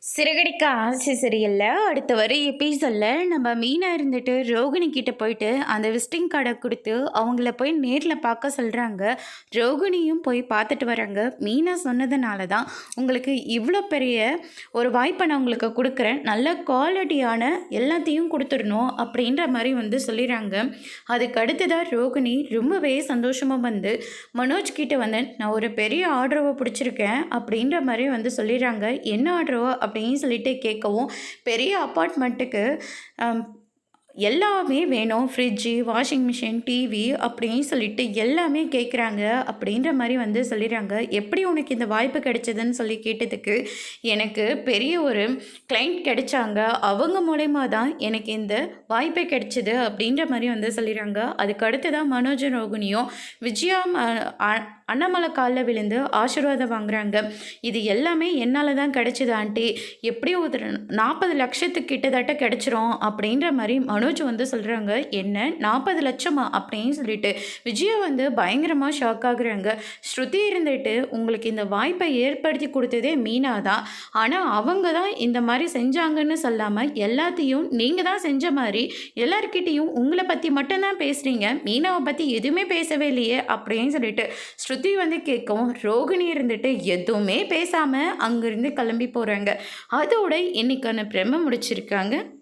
சிறகடிக்க ஆசை சரியில்ல. அடுத்த வர எபிசோட்ல நம்ம மீனா இருந்துட்டு ரோகிணி கிட்ட போயிட்டு அந்த விசிட்டிங் கார்டை குடுத்து அவங்கள போய் நேர்ல பார்க்க சொல்றாங்க. ரோகிணியும் போய் பார்த்துட்டு வராங்க. மீனா சொன்னதுனால தான் உங்களுக்கு இவ்வளோ பெரிய ஒரு வாய்ப்பை நான் உங்களுக்கு குடுக்குறேன். நல்ல குவாலிட்டியான எல்லாத்தையும் குடுத்துடணும் அப்படின்ற மாரி வந்து சொல்லிறாங்க. அதுக்கு அடுத்ததா ரோகிணி ரொம்பவே சந்தோஷமா வந்து மனோஜ் கிட்ட வந்து நான் ஒரு பெரிய ஆர்டரவ பிடிச்சிருக்கேன் அப்படின்ற மாரி வந்து சொல்லிறாங்க. என்ன ஆர்டரோ அப்படின்னு சொல்லிட்டு கேட்கவும், பெரிய அப்பார்ட்மெண்ட்டுக்கு எல்லாமே வேணும். ஃப்ரிட்ஜு, வாஷிங் மிஷின், டிவி அப்படின்னு சொல்லிட்டு எல்லாமே கேட்குறாங்க அப்படின்ற மாரி வந்து சொல்லிடுறாங்க. எப்படி உனக்கு இந்த வாய்ப்பு கிடைச்சதுன்னு சொல்லி கேட்டதுக்கு, எனக்கு பெரிய ஒரு கிளைண்ட் கிடைச்சாங்க. அவங்க மூலயமா தான் எனக்கு இந்த வாய்ப்பே கிடைச்சது அப்படின்ற மாரி வந்து சொல்லிடுறாங்க. அதுக்கு அடுத்து தான் மனோஜ் ரோகிணியும் விஜயா அண்ணாமலை காலில் விழுந்து ஆசீர்வாதம் வாங்குறாங்க. இது எல்லாமே என்னால் தான் கிடைச்சிது ஆண்டி. எப்படியும் ஒரு 40 லட்சத்துக்கு கிட்டத்தட்ட கிடைச்சிரும் அப்படின்ற மாதிரி மனோஜ் வந்து சொல்கிறாங்க. என்ன 40 லட்சமா அப்படின்னு சொல்லிட்டு விஜயா வந்து பயங்கரமாக ஷாக் ஆகுறாங்க. ஸ்ருதி இருந்துட்டு உங்களுக்கு இந்த வாய்ப்பை ஏற்படுத்தி கொடுத்ததே மீனா தான். ஆனால் அவங்க தான் இந்த மாதிரி செஞ்சாங்கன்னு சொல்லாமல் எல்லாத்தையும் நீங்கள் தான் செஞ்ச மாதிரி எல்லாருக்கிட்டேயும் உங்களை பற்றி மட்டும்தான் பேசுகிறீங்க, மீனாவை பற்றி எதுவுமே பேசவே இல்லையே அப்படின்னு சொல்லிட்டு ஸ்ருதி வந்து கேட்கவும், ரோகிணி இருந்துட்டு எதுவுமே பேசாமல் அங்கேருந்து கிளம்பி போகிறாங்க. அதோட இன்னைக்கான பிரம்ம முடிச்சிருக்காங்க.